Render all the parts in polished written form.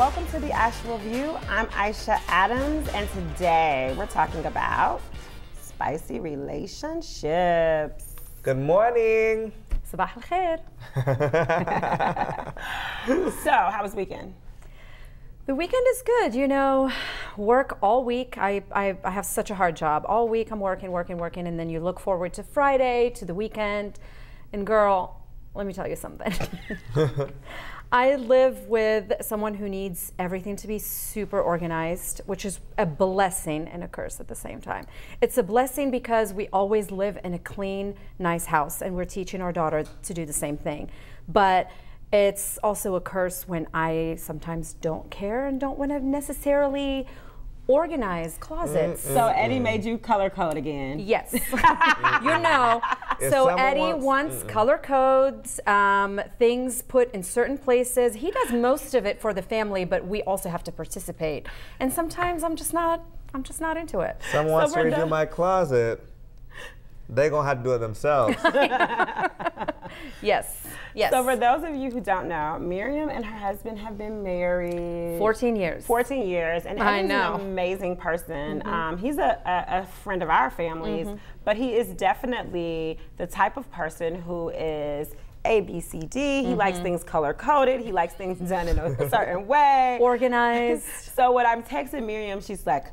welcome to The Actual View. I'm Aisha Adams, and today we're talking about spicy relationships. Good morning. Sabah al-khair. So, how was the weekend? The weekend is good, you know, work all week. I have such a hard job. All week I'm working, and then you look forward to Friday, to the weekend. And girl, let me tell you something. I live with someone who needs everything to be super organized, which is a blessing and a curse at the same time. It's a blessing because we always live in a clean, nice house, and we're teaching our daughter to do the same thing. But it's also a curse when I sometimes don't care and don't want to necessarily organize closets. So Eddie made you color code again. Yes. You know, so Eddie wants color codes, things put in certain places. He does most of it for the family, but we also have to participate. And sometimes I'm just not into it. Someone wants to redo my closet. They're gonna have to do it themselves. Yes. Yes. So for those of you who don't know, Miriam and her husband have been married 14 years. 14 years, and I Eddie's know. an amazing person. He's a friend of our families, but he is definitely the type of person who is A, B, C, D. He likes things color coded. He likes things done in a certain way. Organized. So when I'm texting Miriam, she's like,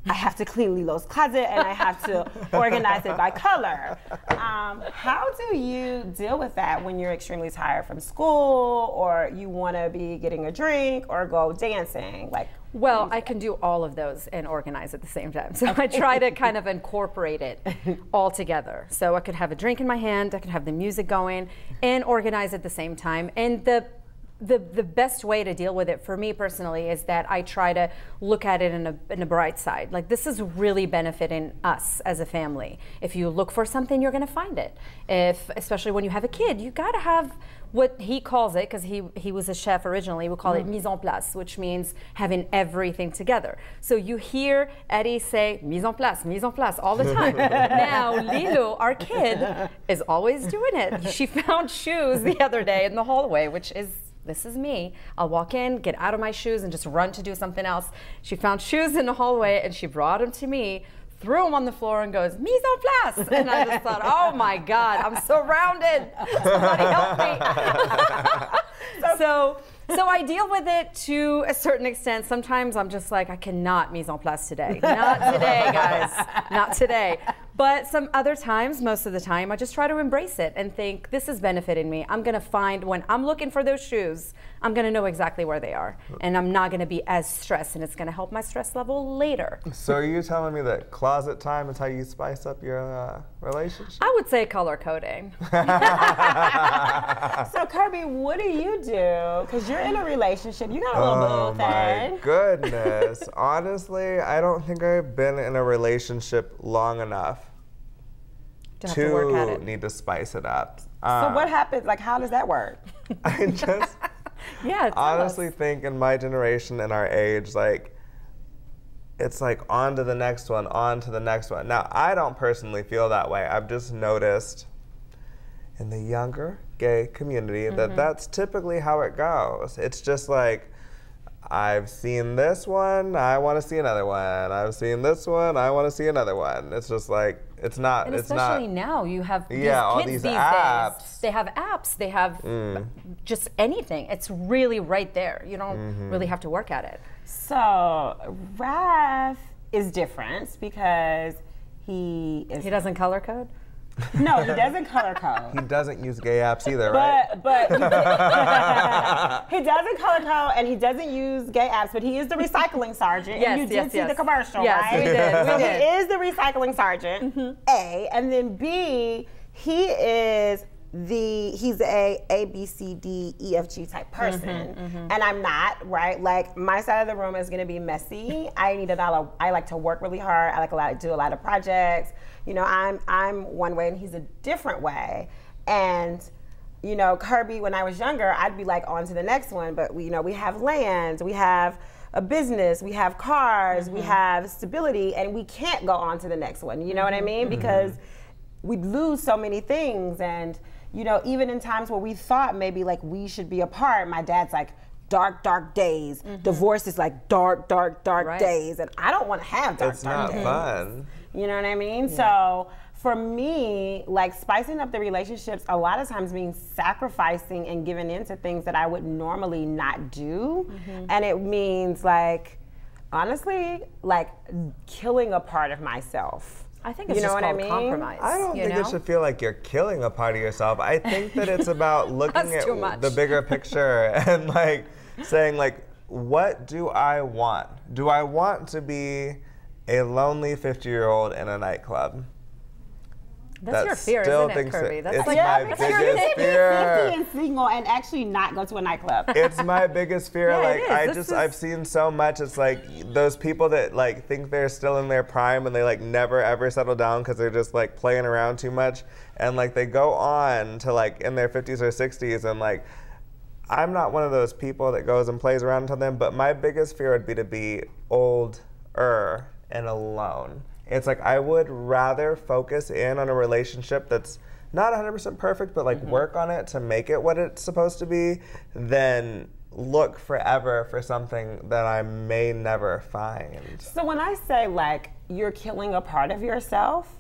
I have to clean Lilo's closet and I have to organize it by color. How do you deal with that when you're extremely tired from school, or you want to be getting a drink or go dancing? Well, I can do all of those and organize at the same time. So I try to kind of incorporate it all together. So I could have a drink in my hand, I could have the music going, and organize at the same time. And the best way to deal with it for me personally is that I try to look at it in a bright side. Like, this is really benefiting us as a family. If you look for something, you're going to find it. Especially when you have a kid, you got to have what he calls it, because he was a chef originally, we call it mise en place, which means having everything together. So you hear Eddie say mise en place all the time. Now Lilo, our kid, is always doing it. She found shoes the other day in the hallway, which is, this is me. I'll walk in, get out of my shoes, and just run to do something else. She found shoes in the hallway, and she brought them to me, threw them on the floor, and goes, mise en place. And I just thought, oh my God, I'm surrounded. Somebody help me. So I deal with it to a certain extent. Sometimes I'm just like, I cannot mise en place today. Not today, guys. Not today. But some other times, most of the time, I just try to embrace it and think, this is benefiting me. I'm going to find, when I'm looking for those shoes, I'm going to know exactly where they are. And I'm not going to be as stressed, and it's going to help my stress level later. So are you telling me that closet time is how you spice up your relationship? I would say color coding. So Kirby, what do you do? Because you're in a relationship. You got a little bit of Oh my goodness. Honestly, I don't think I've been in a relationship long enough To work at it. need to spice it up. So what happens? Like, how does that work? I just honestly think in my generation and our age, like, it's like on to the next one, on to the next one. Now, I don't personally feel that way. I've just noticed in the younger gay community that that's typically how it goes. It's just like, I've seen this one, I want to see another one. I've seen this one, I want to see another one. It's just like, it's not. And especially now, you have these all kids these these apps. days. They have apps. They have just anything. It's really right there. You don't really have to work at it. So Raph is different because he doesn't color code? No, he doesn't color code. He doesn't use gay apps either, right? But he doesn't color code and he doesn't use gay apps, but he is the recycling sergeant. Yes, and you did see the commercial, yes, right? we did. So he is the recycling sergeant, A, and then B, he's a B, C, D, E, F, G type person, and I'm not, right? Like, my side of the room is gonna be messy. I like to work really hard. I like to do a lot of projects. You know, I'm one way and he's a different way. And, you know, Kirby, when I was younger, I'd be like, on to the next one. But we have land, we have a business, we have cars, we have stability, and we can't go on to the next one. You know what I mean? Because we'd lose so many things. And, you know, even in times where we thought maybe like we should be apart, my dad's like, dark, dark days. Divorce is like dark, dark, dark days. And I don't want to have dark, dark days. It's not fun. You know what I mean? Yeah. So for me, like spicing up the relationships a lot of times means sacrificing and giving in to things that I would normally not do. And it means like, honestly, like killing a part of myself. I think it's just called compromise. I don't think it should feel like you're killing a part of yourself. I think that it's about looking at the bigger picture and like saying like, what do I want? Do I want to be a lonely 50-year-old in a nightclub? That's your fear, isn't it, Kirby? That's like my biggest fear. 50 and single and actually not go to a nightclub. It's my biggest fear. I've seen so much. It's like those people that like think they're still in their prime and they like never ever settle down because they're just like playing around too much, and like they go on to like in their 50s or 60s, and like I'm not one of those people that goes and plays around until then. But my biggest fear would be to be older and alone. It's like I would rather focus in on a relationship that's not 100% perfect, but like work on it to make it what it's supposed to be, than look forever for something that I may never find. So when I say like you're killing a part of yourself,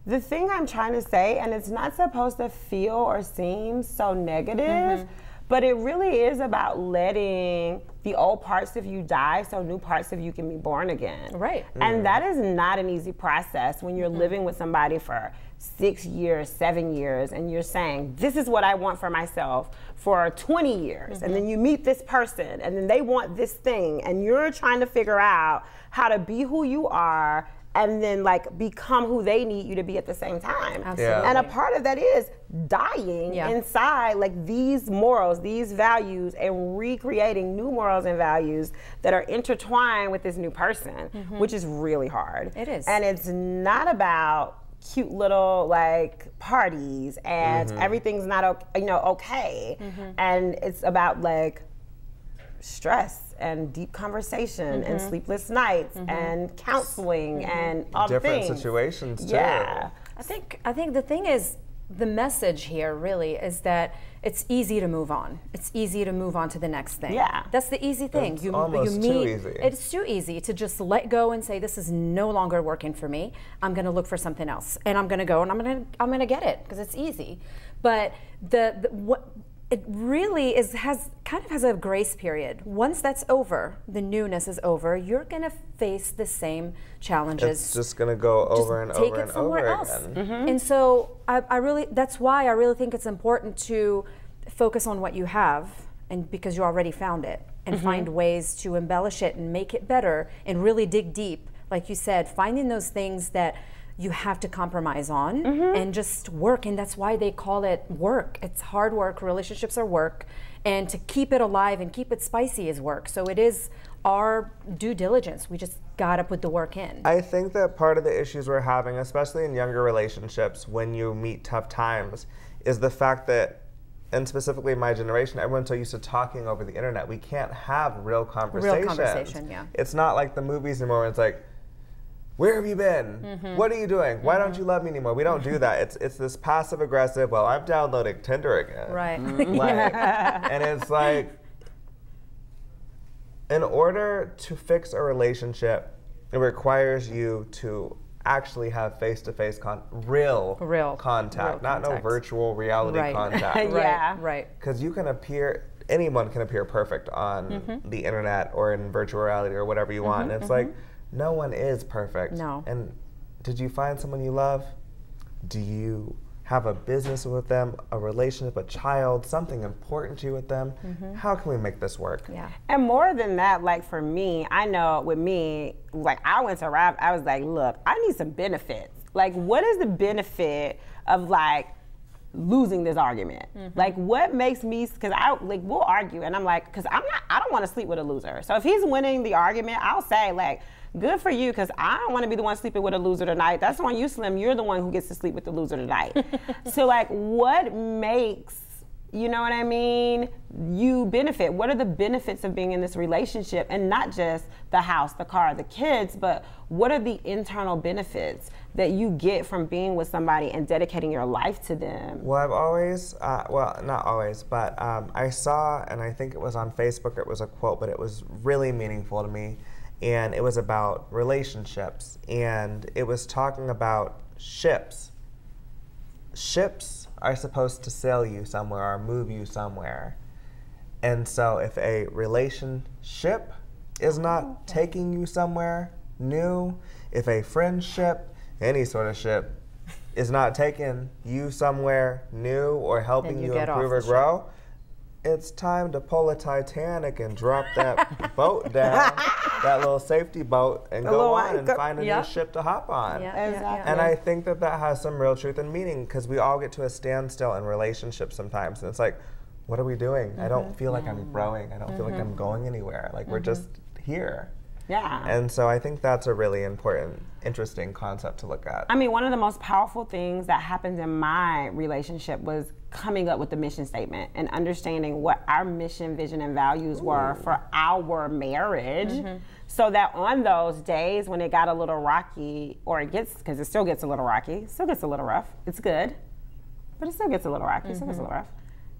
the thing I'm trying to say, and it's not supposed to feel or seem so negative, but it really is about letting the old parts of you die so new parts of you can be born again. Right. And that is not an easy process when you're living with somebody for 6 years, 7 years, and you're saying, this is what I want for myself for 20 years. And then you meet this person, and then they want this thing, and you're trying to figure out how to be who you are and then like become who they need you to be at the same time. Absolutely. Yeah. And a part of that is dying inside like these morals, these values, and recreating new morals and values that are intertwined with this new person, which is really hard. It is. And it's not about cute little like parties and everything's not okay. And it's about like stress and deep conversation and sleepless nights and counseling and all the things. Different situations too. Yeah. I think the thing is, the message here really is that it's easy to move on. It's easy to move on to the next thing. Yeah. That's the easy thing. It's almost too easy. It's too easy to just let go and say, this is no longer working for me. I'm going to look for something else. And I'm going to go and I'm going to get it because it's easy. But it really has a grace period. Once that's over, the newness is over, you're gonna face the same challenges. It's just gonna go over and over and over again. And so that's why I really think it's important to focus on what you have, and because you already found it, and find ways to embellish it and make it better, and really dig deep, like you said, finding those things that you have to compromise on and just work. And that's why they call it work. It's hard work. Relationships are work. And to keep it alive and keep it spicy is work. So it is our due diligence. We just gotta put the work in. I think that part of the issues we're having, especially in younger relationships, when you meet tough times, is the fact that, and specifically my generation, everyone's so used to talking over the internet. We can't have real conversations. Real conversation, yeah. It's not like the movies anymore where it's like, where have you been? What are you doing? Why don't you love me anymore? We don't do that. It's this passive aggressive, well, I'm downloading Tinder again. Right. And it's like, in order to fix a relationship, it requires you to actually have face-to-face real contact, not no virtual reality contact. Right. Because anyone can appear perfect on the internet or in virtual reality or whatever you want. And it's like, no one is perfect. No. And did you find someone you love? Do you have a business with them, a relationship, a child, something important to you with them? How can we make this work? Yeah. And more than that, like for me, I know with me, like I went to Rob, I was like, look, I need some benefits. Like, what is the benefit of like losing this argument? Like, what makes me, because we'll argue, and I'm like, because I don't want to sleep with a loser. So if he's winning the argument, I'll say like, good for you, because I don't want to be the one sleeping with a loser tonight. That's on you, Slim. You're the one who gets to sleep with the loser tonight. So like, what makes you know what I mean, you benefit. What are the benefits of being in this relationship? And not just the house, the car, the kids, but what are the internal benefits that you get from being with somebody and dedicating your life to them? Well, I've always, well, not always, but I saw, and I think it was on Facebook, it was a quote, but it was really meaningful to me. And it was about relationships. And it was talking about ships. Ships are supposed to sail you somewhere or move you somewhere. And so if a relationship is not taking you somewhere new, if a friendship, any sort of ship, is not taking you somewhere new or helping you improve or grow, it's time to pull a Titanic and drop that boat down, that little safety boat, and go on and find a new ship to hop on. Exactly. And I think that that has some real truth and meaning, because we all get to a standstill in relationships sometimes, and it's like, what are we doing? I don't feel like I'm growing. I don't feel like I'm going anywhere. Like, we're just here. Yeah. And so I think that's a really important, interesting concept to look at. I mean, one of the most powerful things that happened in my relationship was coming up with the mission statement and understanding what our mission, vision, and values were for our marriage. So that on those days when it got a little rocky, or it gets, because it still gets a little rocky, still gets a little rough, it's good, but it still gets a little rocky, still gets a little rough.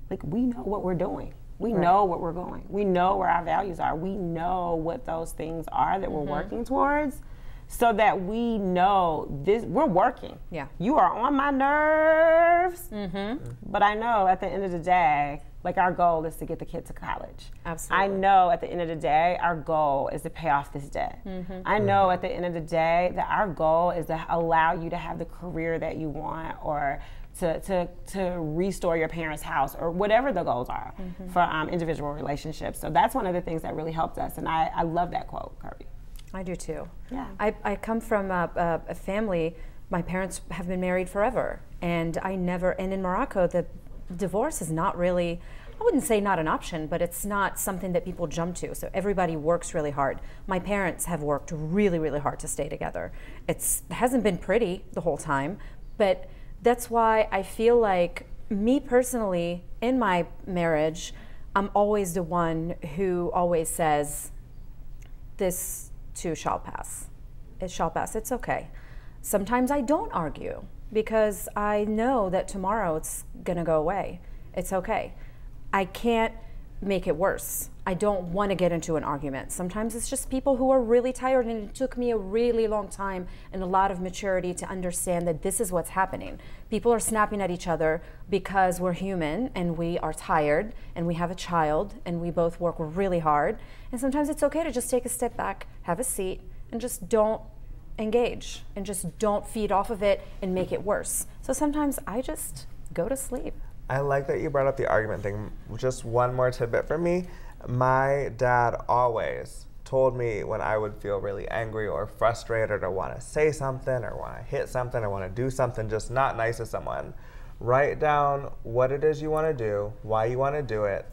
Like, we know what we're doing. We know what we're going. We know where our values are. We know what those things are that we're working towards, so that we know this, we're working. Yeah. You are on my nerves, but I know at the end of the day, like, our goal is to get the kid to college. Absolutely. I know at the end of the day, our goal is to pay off this debt. I know at the end of the day that our goal is to allow you to have the career that you want, or to restore your parents' house, or whatever the goals are for individual relationships. So that's one of the things that really helped us, and I love that quote, Kirby. I do too. Yeah. I come from a family, my parents have been married forever, and and in Morocco, the divorce is not really, I wouldn't say not an option, but it's not something that people jump to. So everybody works really hard. My parents have worked really, really hard to stay together. It hasn't been pretty the whole time, but that's why I feel like, me personally, in my marriage, I'm always the one who always says, this too shall pass. It shall pass, it's okay. Sometimes I don't argue, because I know that tomorrow it's gonna go away. It's okay. I can't make it worse. I don't want to get into an argument. Sometimes it's just people who are really tired, and it took me a really long time and a lot of maturity to understand that this is what's happening. People are snapping at each other because we're human and we are tired and we have a child and we both work really hard. And sometimes it's okay to just take a step back, have a seat, and just don't engage, and just don't feed off of it and make it worse. So sometimes I just go to sleep. I like that you brought up the argument thing. Just one more tidbit from me. My dad always told me when I would feel really angry or frustrated or want to say something or want to hit something or want to do something just not nice to someone, write down what it is you want to do, why you want to do it,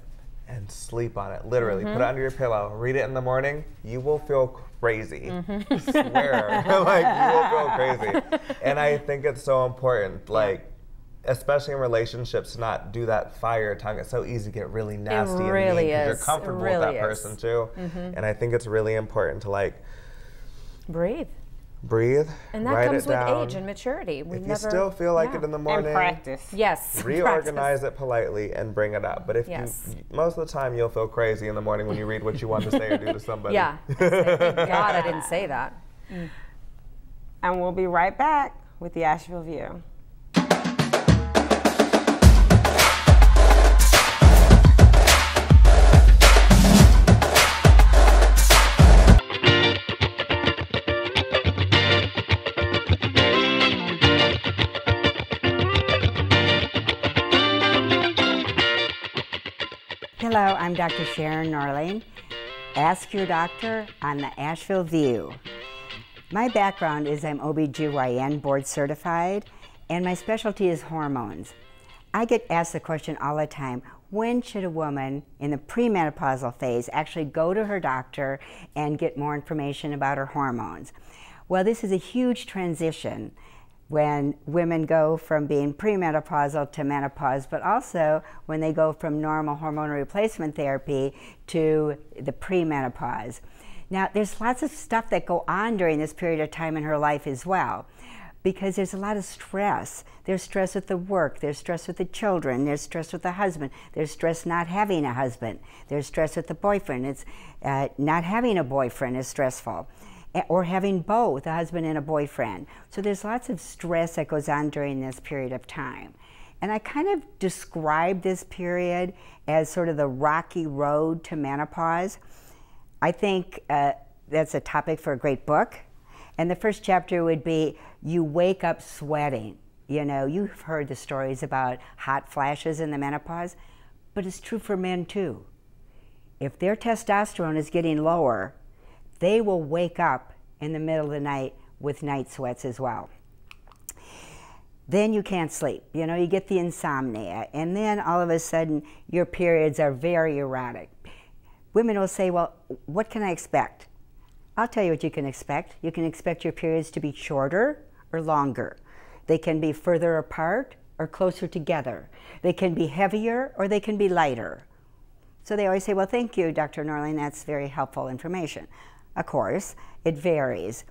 and sleep on it. Literally, put it under your pillow. Read it in the morning. You will feel crazy. I swear. Like, you will feel crazy. And I think it's so important. Like, especially in relationships, to not do that fire tongue. It's so easy to get really nasty and mean, because you're comfortable with that person too. And I think it's really important to, like, breathe. And that write comes it with down. age and maturity. If you still feel like it in the morning, And practice. Yes. reorganize it politely and bring it up. But if you, most of the time, you'll feel crazy in the morning when you read what you want to say or do to somebody. Yeah. Thank God I didn't say that. And we'll be right back with the Asheville View. Hello, I'm Dr. Sharon Norling. Ask your doctor on the Asheville View. My background is I'm OBGYN board certified, and my specialty is hormones. I get asked the question all the time, when should a woman in the premenopausal phase actually go to her doctor and get more information about her hormones? Well, this is a huge transition. when women go from being premenopausal to menopause, but also when they go from normal hormone replacement therapy to the premenopause. Now, there's lots of stuff that go on during this period of time in her life as well, because there's a lot of stress. There's stress with the work, there's stress with the children, there's stress with the husband, there's stress not having a husband, there's stress with the boyfriend. It's not having a boyfriend is stressful, or having both, a husband and a boyfriend. So there's lots of stress that goes on during this period of time. And I kind of describe this period as sort of the rocky road to menopause. I think that's a topic for a great book. And the first chapter would be, you wake up sweating. You know, you've heard the stories about hot flashes in the menopause, but it's true for men too. If their testosterone is getting lower, they will wake up in the middle of the night with night sweats as well. Then you can't sleep. You know, you get the insomnia, and then all of a sudden your periods are very erratic. Women will say, well, what can I expect? I'll tell you what you can expect. You can expect your periods to be shorter or longer. They can be further apart or closer together. They can be heavier or they can be lighter. So they always say, well, thank you, Dr. Norling, that's very helpful information. Of course, it varies.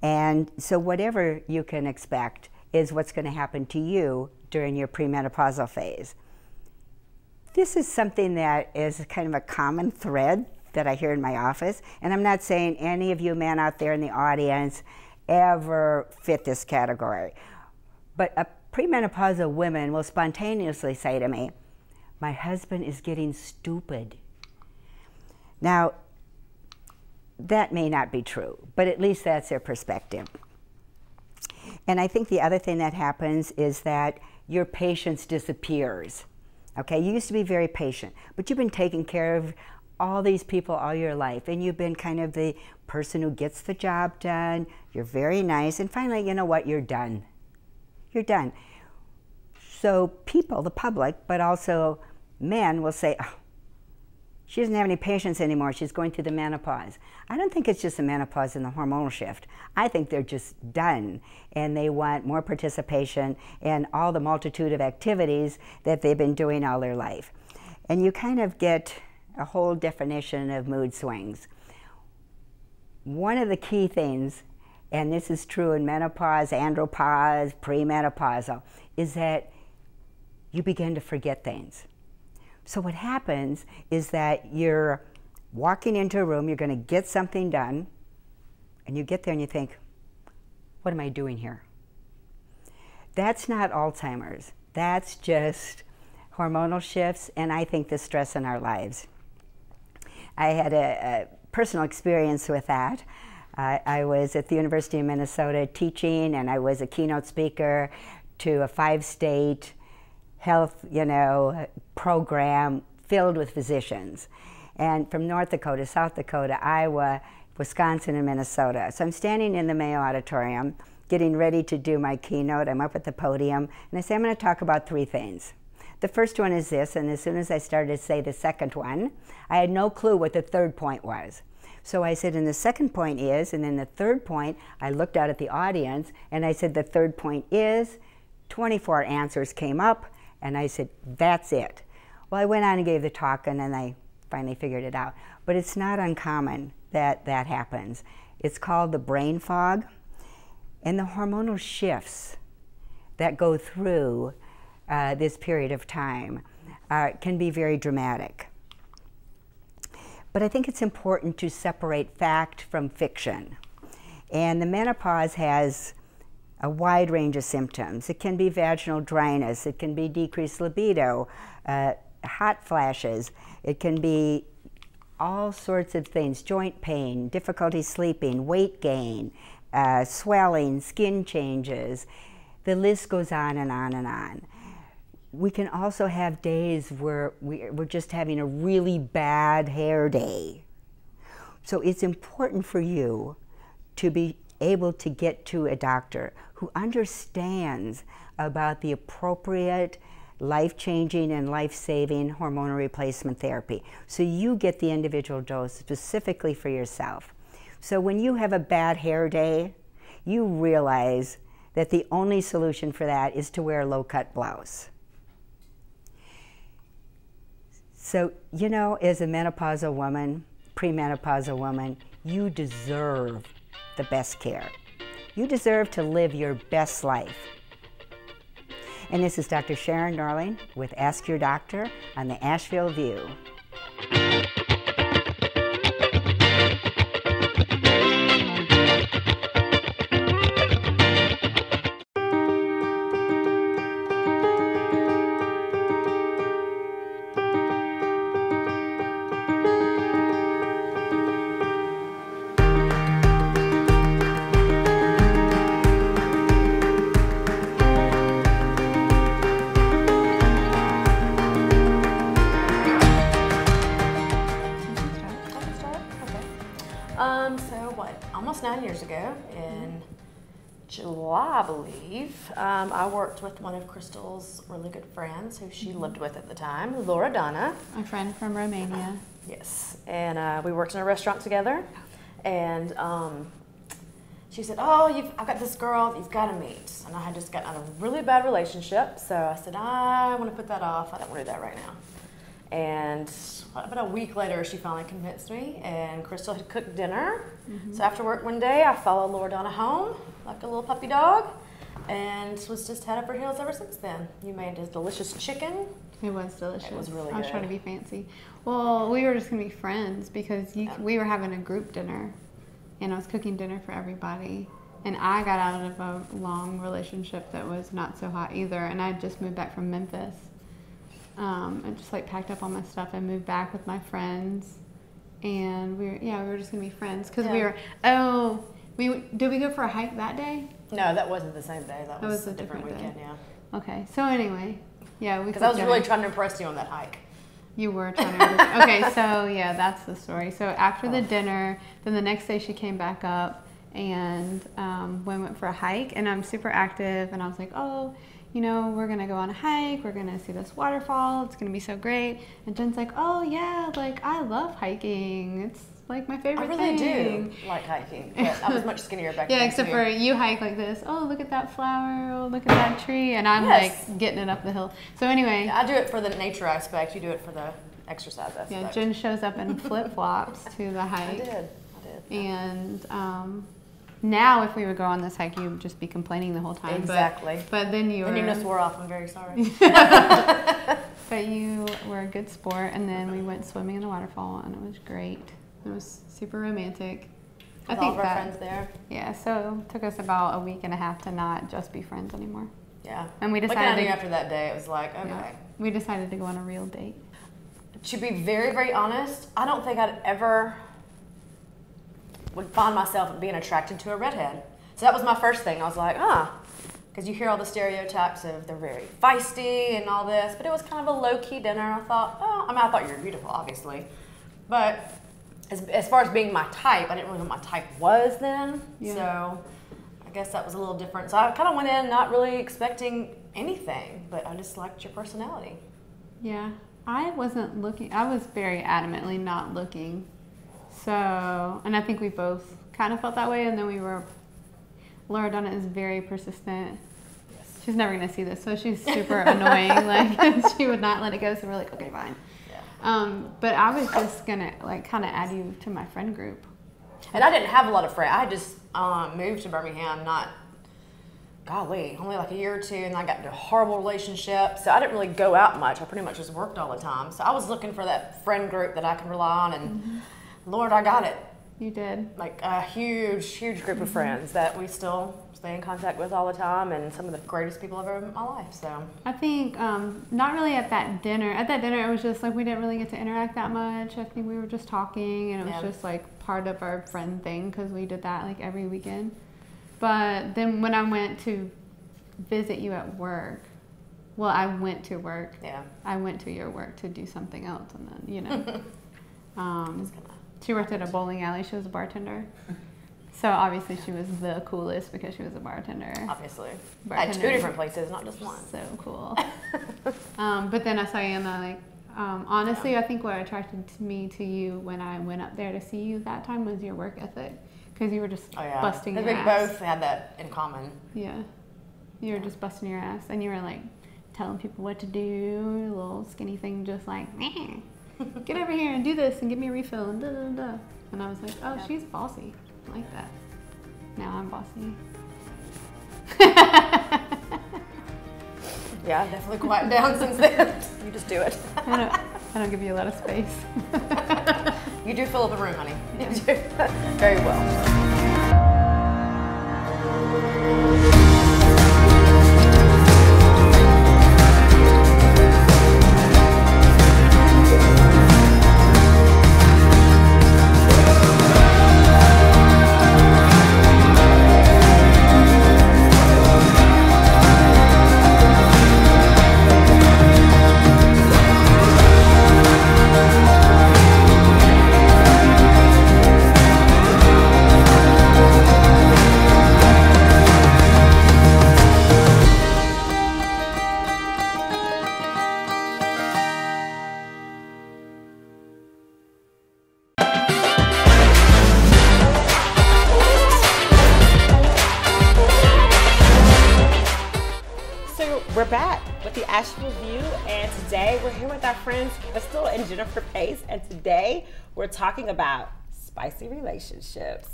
And so whatever you can expect is what's going to happen to you during your premenopausal phase. This is something that is kind of a common thread that I hear in my office, and I'm not saying any of you men out there in the audience ever fit this category, but a premenopausal woman will spontaneously say to me, my husband is getting stupid. Now, that may not be true, but at least that's their perspective. And I think the other thing that happens is that your patience disappears. Okay, you used to be very patient, but you've been taking care of all these people all your life, and you've been kind of the person who gets the job done. You're very nice, and finally, you know what, you're done. You're done. So people, the public, but also men will say, oh, she doesn't have any patience anymore, she's going through the menopause. I don't think it's just the menopause and the hormonal shift. I think they're just done, and they want more participation in all the multitude of activities that they've been doing all their life. And you kind of get a whole definition of mood swings. One of the key things, and this is true in menopause, andropause, premenopausal, is that you begin to forget things. So what happens is that you're walking into a room, you're going to get something done, and you get there and you think, what am I doing here? That's not Alzheimer's. That's just hormonal shifts, and I think the stress in our lives. I had a personal experience with that. I was at the University of Minnesota teaching, and I was a keynote speaker to a 5-state health, program filled with physicians. And from North Dakota, South Dakota, Iowa, Wisconsin, and Minnesota. So I'm standing in the Mayo Auditorium, getting ready to do my keynote. I'm up at the podium, and I say, I'm going to talk about 3 things. The first one is this, and as soon as I started to say the second one, I had no clue what the third point was. So I said, and the second point is, and then the third point, I looked out at the audience, and I said, the third point is, 24 answers came up, and I said, that's it. Well, I went on and gave the talk, and then I finally figured it out. But it's not uncommon that that happens. It's called the brain fog, and the hormonal shifts that go through this period of time can be very dramatic. But I think it's important to separate fact from fiction. And the menopause has a wide range of symptoms. It can be vaginal dryness, it can be decreased libido, hot flashes, it can be all sorts of things, joint pain, difficulty sleeping, weight gain, swelling, skin changes. The list goes on and on and on. We can also have days where we're just having a really bad hair day. So it's important for you to be able to get to a doctor who understands about the appropriate life-changing and life-saving hormonal replacement therapy. So you get the individual dose specifically for yourself. So when you have a bad hair day, you realize that the only solution for that is to wear a low-cut blouse. So, you know, as a menopausal woman, premenopausal woman, you deserve the best care. You deserve to live your best life. And this is Dr. Sharon Norling with Ask Your Doctor on the Asheville View. Almost 9 years ago, in July, I believe, I worked with one of Crystal's really good friends who she lived with at the time, Laura Donna. A friend from Romania. Yes, and we worked in a restaurant together, and she said, oh, I've got this girl you've got to meet. And I had just gotten out of a really bad relationship, so I said, I want to put that off. I don't want to do that right now. And about a week later, she finally convinced me, and Crystal had cooked dinner. So after work one day, I followed Laura Donna home like a little puppy dog, and was just head over heels ever since then. You made a delicious chicken. It was delicious. It was really good. I was trying to be fancy. Well, we were just going to be friends because we were having a group dinner, and I was cooking dinner for everybody. And I got out of a long relationship that was not so hot either, and I had just moved back from Memphis. I just like packed up all my stuff and moved back with my friends, and we were just gonna be friends because did we go for a hike that day? No, that wasn't the same day. That was a different weekend. Day. Yeah. Okay, so anyway, because I was really trying to impress you on that hike. You were trying to. Okay, so yeah, that's the story. So after the dinner, then the next day she came back up, and we went for a hike, and I'm super active, and I was like, oh, you know, we're going to go on a hike, we're going to see this waterfall, it's going to be so great. And Jen's like, oh yeah, like I love hiking. It's like my favorite thing. I really do like hiking, but I was much skinnier back then. Yeah, except for you hike like this, oh look at that flower, oh look at that tree, and I'm like getting it up the hill. So anyway. I do it for the nature aspect, you do it for the exercise aspect. Yeah, Jen shows up in flip-flops to the hike. I did. And now, if we would go on this hike, you would just be complaining the whole time. Exactly. But then you just wore off. I'm very sorry. But you were a good sport, and then we went swimming in the waterfall, and it was great. It was super romantic. With all of our friends there. Yeah, so it took us about a week and a half to not just be friends anymore. Yeah. And we decided after that day, it was like, okay. Yeah, we decided to go on a real date. To be very, very honest, I don't think I'd ever would find myself being attracted to a redhead. So that was my first thing. I was like, because you hear all the stereotypes of they're very feisty and all this, but it was kind of a low-key dinner. I thought, I thought you were beautiful, obviously. But as far as being my type, I didn't really know what my type was then. Yeah. So I guess that was a little different. So I kind of went in not really expecting anything, but I just liked your personality. Yeah, I wasn't looking. I was very adamantly not looking. So, and I think we both kind of felt that way, and then Laura Donna is very persistent. Yes. She's never going to see this, so she's super annoying. Like, she would not let it go, so we're like, okay, fine. Yeah. But I was just going to, like, kind of add you to my friend group. And I didn't have a lot of friends. I had just moved to Birmingham, only like a year or two, and I got into a horrible relationship, so I didn't really go out much. I pretty much just worked all the time. So I was looking for that friend group that I can rely on, and Lord, I got it. You did. Like a huge, huge group of friends that we still stay in contact with all the time, and some of the greatest people I've ever met in my life. So I think not really at that dinner. At that dinner, it was just like we didn't really get to interact that much. I think we were just talking, and it was just like part of our friend thing because we did that like every weekend. But then when I went to visit you at work, well, I went to work. Yeah. I went to your work to do something else, and then she worked at a bowling alley. She was a bartender. So obviously she was the coolest because she was a bartender. Obviously. At 2 different places, not just one. So cool. But then I saw you and honestly, I think what attracted me to you when I went up there to see you that time was your work ethic. Because you were just busting your ass. We both had that in common. Yeah. You were just busting your ass, and you were like telling people what to do. Little skinny thing, just like, get over here and do this and give me a refill and da da da. And I was like, oh, she's bossy. I like that. Now I'm bossy. Yeah, I've definitely quieted down since then. You just do it. I don't give you a lot of space. You do fill up the room, honey. You do. Very well. We're back with the Asheville View, and today we're here with our friends Crystal and Jennifer Pace, and today we're talking about spicy relationships.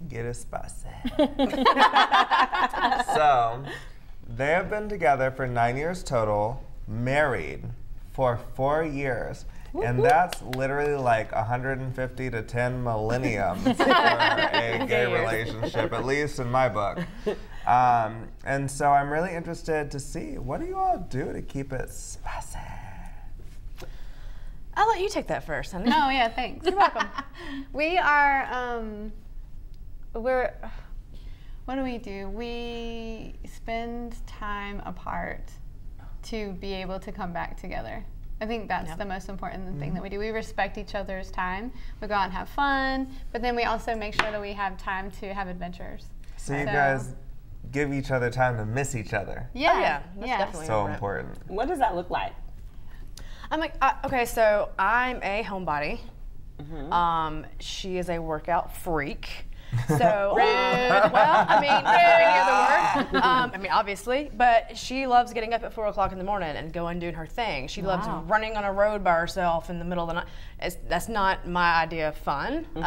Get it spicy. So, they have been together for 9 years total, married for 4 years. And that's literally like 150 to 10 millenniums for a gay relationship, at least in my book. And so I'm really interested to see, what do you all do to keep it spicy? I'll let you take that first, honey. Oh yeah, thanks. You're welcome. We are, what do? We spend time apart to be able to come back together. I think that's the most important thing that we do. We respect each other's time. We go out and have fun, but then we also make sure that we have time to have adventures. So you guys give each other time to miss each other. Yeah, oh, yeah. That's definitely so important. What does that look like? I'm like, okay, so I'm a homebody. She is a workout freak. So, well, I mean, any other word? I mean, obviously, but she loves getting up at 4 o'clock in the morning and going and doing her thing. She loves running on a road by herself in the middle of the night. That's not my idea of fun. Or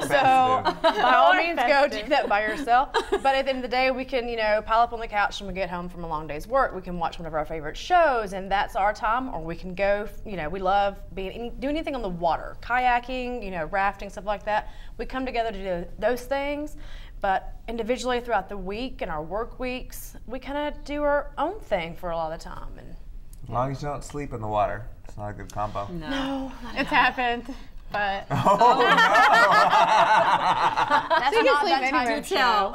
So, by all means, go do that by yourself. But at the end of the day, we can, pile up on the couch when we get home from a long day's work. We can watch one of our favorite shows, and that's our time. Or we can go, we love doing anything on the water, kayaking, rafting, stuff like that. We come together to do those things, but individually throughout the week and our work weeks, we kind of do our own thing for a lot of the time. And as long as you don't sleep in the water, it's not a good combo. no, it's happened, but Oh no! that's you not can sleep that type anywhere. of show.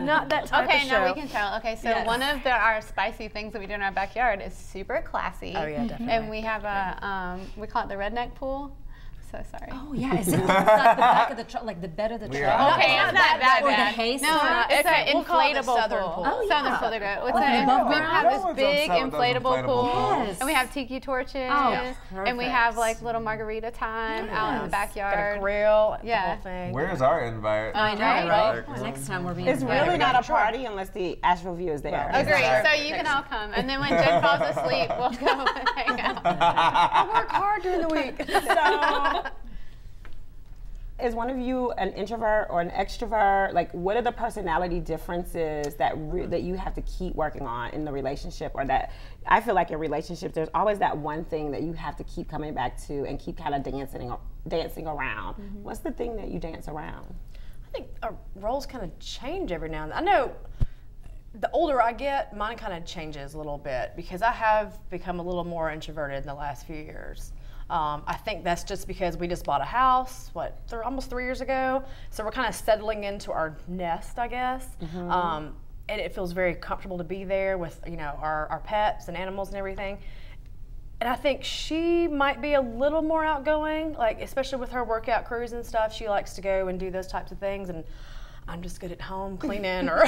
Not that type okay, of show. now we can tell. Okay, so one of our spicy things that we do in our backyard is super classy. Oh yeah, definitely. And we have a we call it the redneck pool. So sorry. Oh yeah, is it not the back of the truck, like the bed of the truck? Okay, it's not that Or the bad. hay No, stuff? it's Okay, an we'll call it the inflatable southern pool. Oh, Southern yeah. pool, they go. Like above We ground? have No this one's big upset with those inflatable inflatable pool, Yes. and we have tiki torches, Oh, and we have like little margarita time out in the Yes. backyard. Got a grill, the Yeah. whole thing. Where's our invite? I know, Right? right? Right. Next time we're being It's invited. really not a party unless the Asheville View is there. Agreed. Right. So you can all come, and then when Jen falls asleep, we'll go and hang out. I work hard during the week. So, is one of you an introvert or an extrovert? Like, what are the personality differences that that you have to keep working on in the relationship, or that I feel like in relationships, there's always that one thing that you have to keep coming back to and keep kind of dancing around. What's the thing that you dance around? I think our roles kind of change every now and then. I know the older I get, mine kind of changes a little bit because I have become a little more introverted in the last few years. I think that's just because we just bought a house, almost 3 years ago. So we're kind of settling into our nest, I guess. And it feels very comfortable to be there with, our pets and animals and everything. And I think she might be a little more outgoing, like especially with her workout crews and stuff. She likes to go and do those types of things. And I'm just good at home cleaning or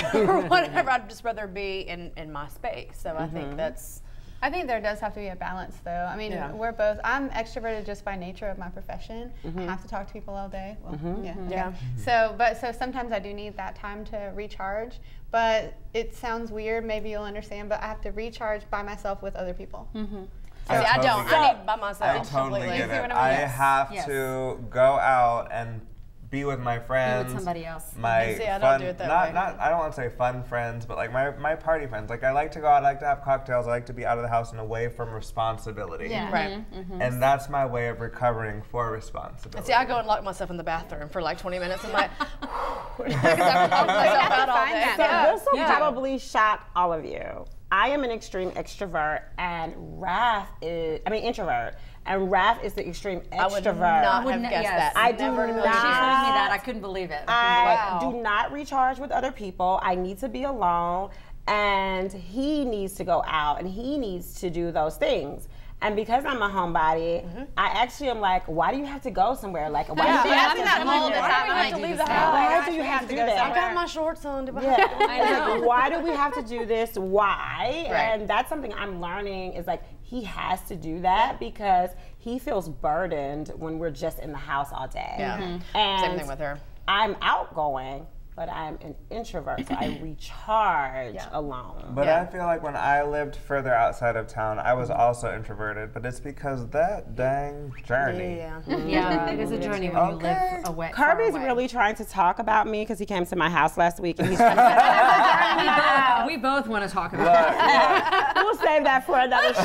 whatever. I'd just rather be in my space. So I think that's I think there does have to be a balance, though. I mean, we're both. I'm extroverted just by nature of my profession. I have to talk to people all day. Well, So sometimes I do need that time to recharge. But it sounds weird. Maybe you'll understand. But I have to recharge by myself with other people. I don't. I need by myself. I totally get it. I have to go out and be with my friends. Be with somebody else. My See, I fun, don't do it that way. I don't want to say fun friends, but like my party friends. Like I like to go out, I like to have cocktails, I like to be out of the house and away from responsibility. Yeah. Right. And that's my way of recovering for responsibility. See, I go and lock myself in the bathroom for like 20 minutes. I'm like, because I've talked myself out all day. So this will probably shock all of you. I am an extreme extrovert, and introvert. And Raph is the extreme extrovert. I would not have guessed that. I do not. She told me that. I couldn't believe it. I do not recharge with other people. I need to be alone. And he needs to go out and he needs to do those things. And because I'm a homebody, I actually am like, why do you have to go somewhere? Like, why do you have to leave the house? Why do you have to do that? I got my shorts on. I know. Why do we have to do this? Why? Right. And that's something I'm learning is like, he has to do that because he feels burdened when we're just in the house all day. Yeah. And Same thing with her. I'm outgoing, but I'm an introvert, so I recharge alone. But I feel like when I lived further outside of town, I was also introverted, but it's because that dang journey. Yeah, it is a journey when you live away. Kirby's really trying to talk about me because he came to my house last week and he's trying to we both want to talk about it. We'll save that for another show.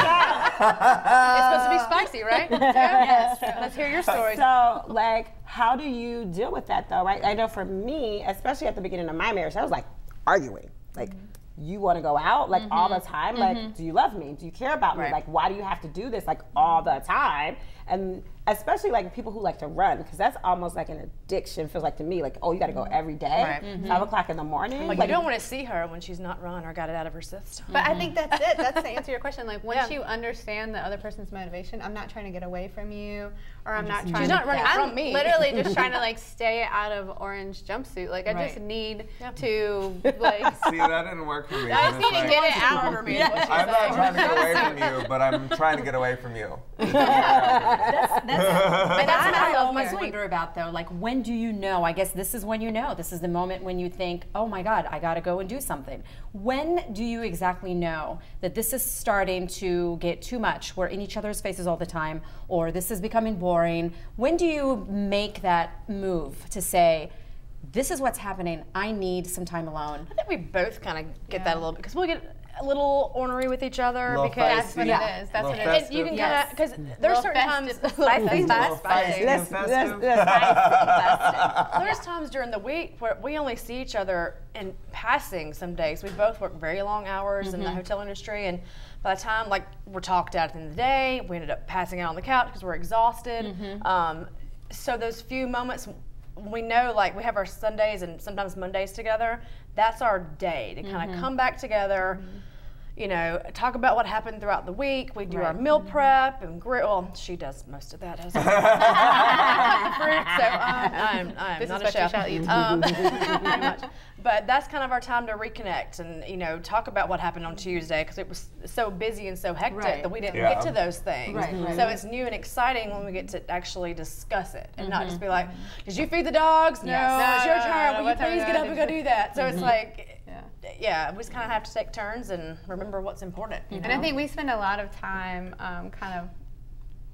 It's supposed to be spicy, right? Yes. Let's hear your story. So, like, how do you deal with that, though, right? I know for me, especially at the beginning of my marriage, I was, like, arguing. Like, you want to go out, like, all the time? Like, do you love me? Do you care about me? Like, why do you have to do this, like, all the time? And especially, like, people who like to run, because that's almost like an addiction, feels like to me. Like, oh, you got to go every day, 5 o'clock in the morning. Like, you don't want to see her when she's not run or got it out of her system. But I think that's it. That's to answer your question. Like, once you understand the other person's motivation, I'm not trying to get away from you, or I'm not trying She's not running from me. Literally just trying to, like, stay out of orange jumpsuit. Like, I just need to, like... See, that didn't work for me. I just need to get it out of me. I'm not trying to get away from you, but I'm trying to get away from you. That's what I always wonder about, though. Like, when do you know? I guess this is when you know. This is the moment when you think, oh my God, I got to go and do something. When do you exactly know that this is starting to get too much? We're in each other's faces all the time, or this is becoming boring. When do you make that move to say, this is what's happening, I need some time alone? I think we both kind of get that a little bit, because we'll get a little ornery with each other Little because That's what it is. That's what it is. and you can kind of, because there's certain times there's times during the week where we only see each other in passing some days. We both work very long hours in the hotel industry, and by the time like we're talked out at the end of the day, we ended up passing out on the couch because we're exhausted. So those few moments, we know like we have our Sundays and sometimes Mondays together. That's our day to kind of come back together, you know, talk about what happened throughout the week. We do our meal prep and grill. Well, she does most of that. I'm not a chef. Pretty much. But that's kind of our time to reconnect and, you know, talk about what happened on Tuesday because it was so busy and so hectic that we didn't get to those things. So it's new and exciting when we get to actually discuss it and not just be like, did you feed the dogs? No, it's your turn. Will you please get up and go do that? So it's like, we just kind of have to take turns and remember what's important. You know? And I think we spend a lot of time kind of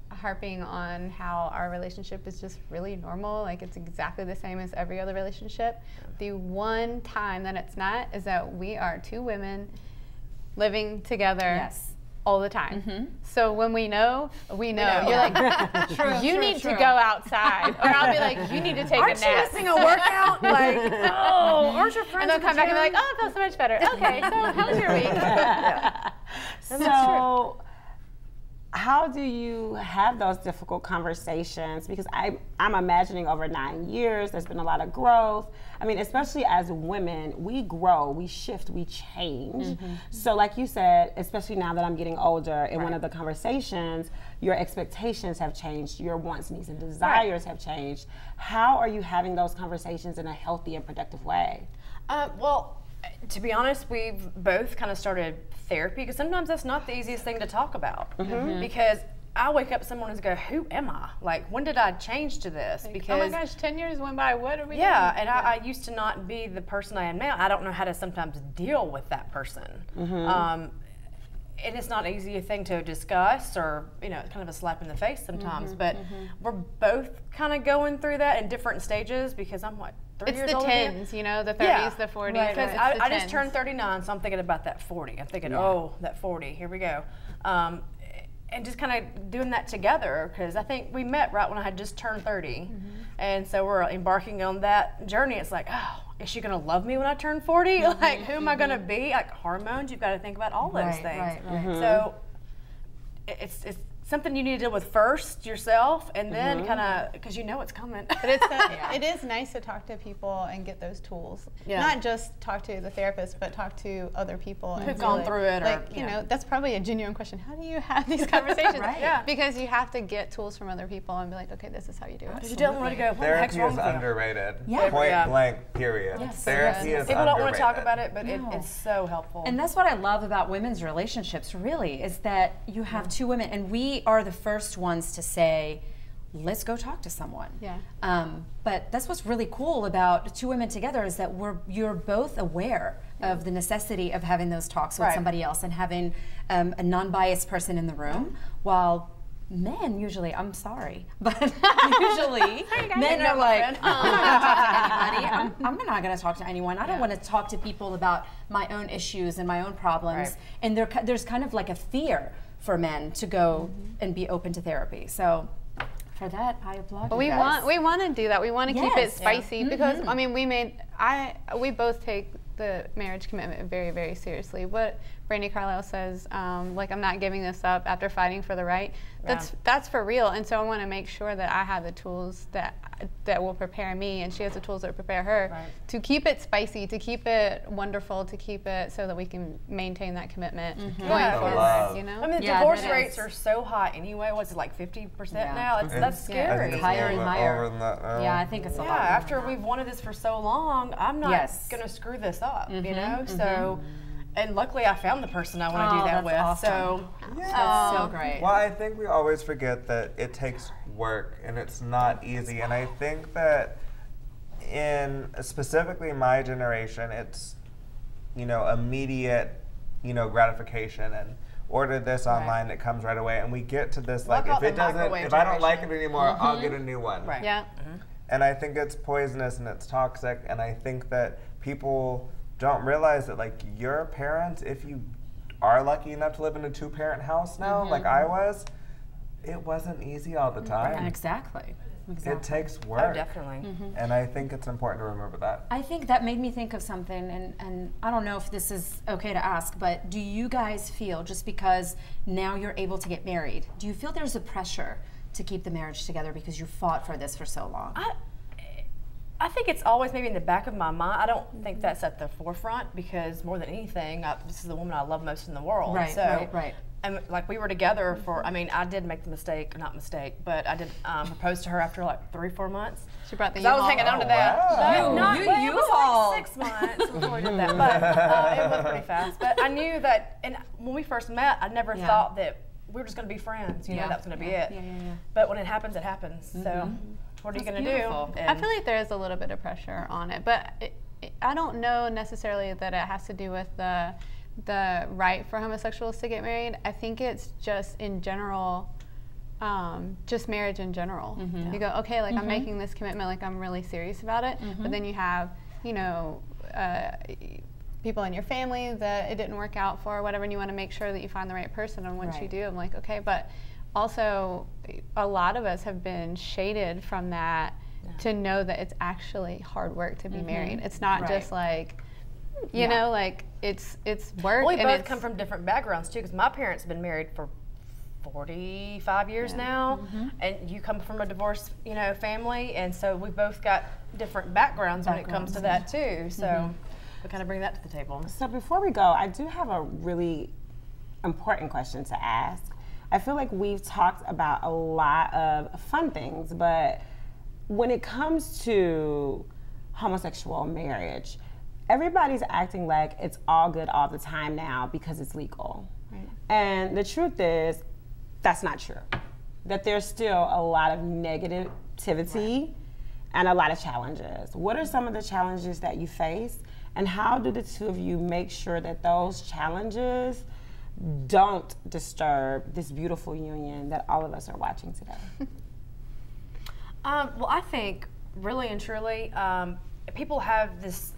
harping on how our relationship is just really normal, like it's exactly the same as every other relationship. The one time that it's not is that we are two women living together all the time. So when we know. You're like, you need to go outside, or I'll be like, you need to take a nap. Aren't you missing a workout? Like, oh, aren't your friends? And they'll come back and be like, oh, it feels so much better. Okay, so how was your week? So, how do you have those difficult conversations? Because I'm imagining over 9 years, there's been a lot of growth. I mean, especially as women, we grow, we shift, we change. So like you said, especially now that I'm getting older, in one of the conversations, your expectations have changed, your wants, needs, and desires have changed. How are you having those conversations in a healthy and productive way? Well, To be honest, we've both kind of started therapy because sometimes that's not the easiest thing to talk about. Because I wake up someone and go, who am I? Like, when did I change to this? Like, Because oh my gosh, 10 years went by. What are we doing? and I used to not be the person I am now. I don't know how to sometimes deal with that person. And it's not an easy thing to discuss, or it's kind of a slap in the face sometimes. But we're both kind of going through that in different stages because I'm what, 3 years old? It's the 10s, the 30s, the 40s. Because I just turned 39, so I'm thinking about that 40. I'm thinking, oh, that 40. Here we go. And just kind of doing that together, because I think we met right when I had just turned 30. And so we're embarking on that journey. It's like, oh, is she going to love me when I turn 40? Like, who am I going to be? Like, hormones, you've got to think about all those things. So it's something you need to deal with first yourself, and then kind of, because it's coming. But it is nice to talk to people and get those tools. Not just talk to the therapist, but talk to other people who've gone through it. Like, that's probably a genuine question. How do you have these conversations? Because you have to get tools from other people and be like, okay, this is how you do it. Because you don't want to go, what the heck's Therapy wrong is with you? underrated. Point blank, period. Therapy is People underrated. don't want to talk about it, but it's so helpful. And that's what I love about women's relationships, really, is that you have two women, and we are the first ones to say, let's go talk to someone. But that's what's really cool about two women together, is that you're both aware of the necessity of having those talks with somebody else and having a non-biased person in the room, while men usually, I'm sorry, but usually men are like, I'm not going to talk to anybody. I'm not going to talk to anyone. I don't want to talk to people about my own issues and my own problems. And there's kind of like a fear for men to go and be open to therapy. So for that, I applaud but you guys. we want to do that. We want to keep it spicy because I mean, we both take the marriage commitment very, very seriously. What Brandi Carlile says, like, I'm not giving this up after fighting for the right. That's for real. And so I want to make sure that I have the tools that will prepare me, and she has the tools that will prepare her to keep it spicy, to keep it wonderful, to keep it so that we can maintain that commitment going forward. I mean, the divorce rates are so high anyway. What's it, like 50% now? That's scary. It's higher and higher. Over than that now. Yeah, I think it's a lot. After we've wanted this for so long, I'm not going to screw this up, So, and luckily I found the person I want to do that with. Awesome. So, that's so great. Well, I think we always forget that it takes work and it's not easy. And I think that in specifically my generation, it's, immediate, gratification, and order this online, it comes right away. And we get to this, like, if I don't like it anymore, I'll get a new one. And I think it's poisonous and it's toxic. And I think that people don't realize that, like, your parents, if you are lucky enough to live in a 2-parent house now, like I was, it wasn't easy all the time. Exactly. It takes work. Oh, definitely. And I think it's important to remember that. I think that made me think of something, and I don't know if this is okay to ask, but do you guys feel, just because now you're able to get married, do you feel there's a pressure to keep the marriage together because you fought for this for so long? I think it's always maybe in the back of my mind. I don't think that's at the forefront, because more than anything, this is the woman I love most in the world. Right. And like, we were together for, I did make the but I did propose to her after like 3-4 months. She brought the I was hanging on to that. Wow. It was like 6 months before we did that, but it was pretty fast. But I knew that, and when we first met, I never thought that we were just going to be friends. That was going to be it. But when it happens, it happens. So what are you going to do? I feel like there is a little bit of pressure on it, but I don't know necessarily that it has to do with the right for homosexuals to get married. I think it's just in general, just marriage in general. You go, okay, like, I'm making this commitment, like, I'm really serious about it, but then you have, people in your family that it didn't work out for or whatever, and you want to make sure that you find the right person, and once you do, I'm like, okay, but also a lot of us have been shaded from that to know that it's actually hard work to be married. It's not just like, like, it's work. Well, we both come from different backgrounds too, because my parents have been married for 45 years now, and you come from a divorced, family, and so we both got different backgrounds when it comes to that too. So we kind of bring that to the table. So before we go, I do have a really important question to ask. I feel like we've talked about a lot of fun things, but when it comes to homosexual marriage, everybody's acting like it's all good all the time now because it's legal. Right. And the truth is, that's not true. That there's still a lot of negativity and a lot of challenges. What are some of the challenges that you face, and how do the two of you make sure that those challenges don't disturb this beautiful union that all of us are watching today? Well, I think really and truly, people have this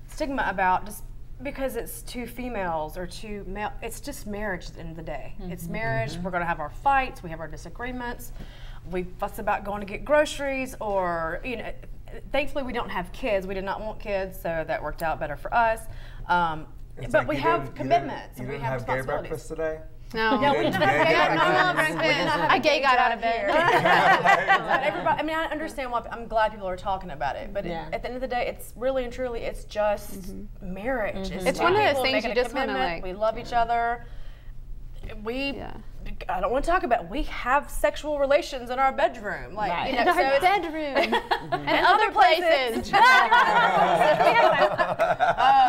stigma about just because it's two females or two male, it's just marriage at the end of the day. It's marriage. We're going to have our fights. We have our disagreements. We fuss about going to get groceries, or, you know, thankfully we don't have kids. We did not want kids, so that worked out better for us. But we have commitments and we have responsibilities. Gay breakfast today? No, we didn't have gay breakfast. A gay got out of bed. Everybody, I mean, I understand why. I'm glad people are talking about it, but at the end of the day, it's really and truly, it's just marriage. It's one of those things you just want to like. We love each other. I don't want to talk about it. We have sexual relations in our bedroom, like in our bedroom and other places. Oh,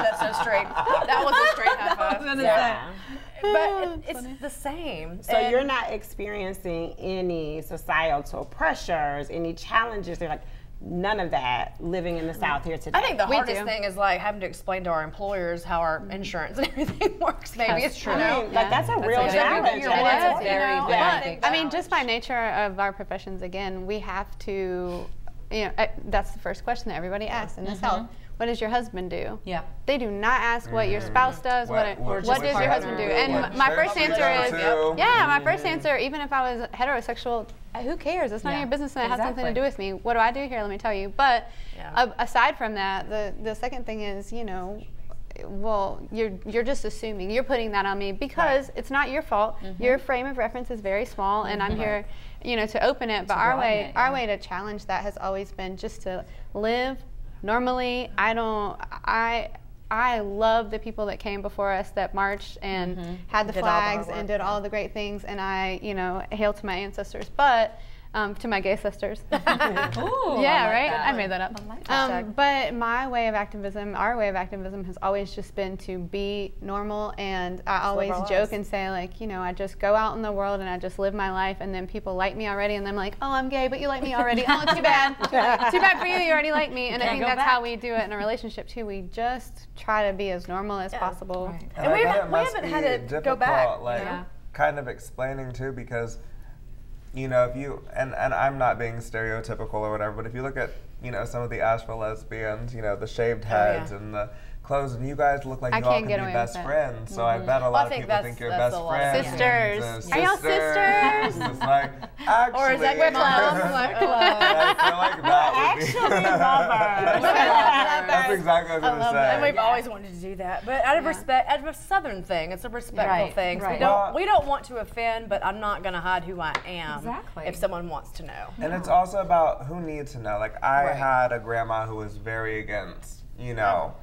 that's so straight. That was a straight high five. But it's the same. So you're not experiencing any societal pressures, any challenges. They're like, none of that living in the South here today. I think the hardest thing is like having to explain to our employers how our insurance and everything works. Maybe it's true. I mean, like that's a real challenge. That's very big. I mean, just by nature of our professions, again, we have to. You know, that's the first question that everybody asks in the South. What does your husband do? Yeah. They do not ask what your spouse does. What does your husband do? And my first answer is, my first answer, even if I was heterosexual, who cares? It's none of your business, and it has something to do with me. What do I do here? Let me tell you. But aside from that, the second thing is, you know, well, you're just assuming. You're putting that on me because it's not your fault. Your frame of reference is very small, and I'm here, you know, to open it. But our way to challenge that has always been just to live normally. I love the people that came before us that marched and had the flags and did all the great things, and I, you know, hail to my ancestors. But to my gay sisters. Ooh, yeah, right? I made that up. But my way of activism, our way of activism has always just been to be normal, and I always joke and say, like, you know, I just go out in the world and I just live my life, and then people like me already, and I'm like, oh, I'm gay, but you like me already. Oh, too bad. Too bad for you, you already like me. And I think that's how we do it in a relationship too. We just try to be as normal as possible. Right. And we haven't had to go back. Like, kind of explaining too, because you know, if you, and I'm not being stereotypical or whatever, but if you look at, you know, some of the Asheville lesbians, you know, the shaved heads and the clothes, and you guys look like you all can be best friends. So I bet a lot of people think you're best friends. Sisters. Are y'all sisters? It's like, actually. Or is that your clowns? I feel like that would be. Lovers. That's exactly what I was going to say. And we've always wanted to do that. But out of respect, out of a Southern thing, it's a respectful thing. So we don't want to offend, but I'm not going to hide who I am if someone wants to know. And it's also about who needs to know. Like, I had a grandma who was very against, you know,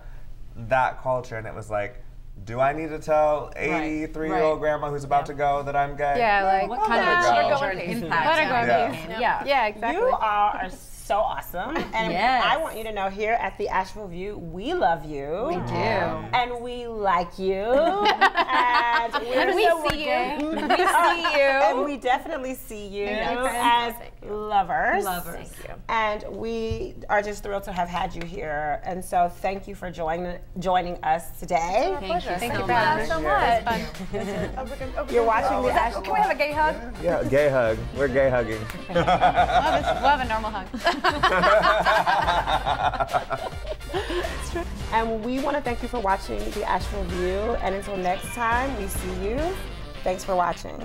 that culture, and it was like, do I need to tell 83-year-old grandma who's about to go that I'm gay? Yeah, like what kind of impact? Let her go. Yeah, exactly. You all are so awesome, and I want you to know here at the Asheville View, we love you. We do, and we like you, and we see you. We see you, and we definitely see you as lovers. Thank you. And we are just thrilled to have had you here, and so thank you for joining us today. Thank you for having us so much. You're watching the Asheville. Can we have a gay hug? Yeah, gay hug. We're gay hugging. We'll have a normal hug. And we want to thank you for watching the Asheville View. And until next time we see you, thanks for watching.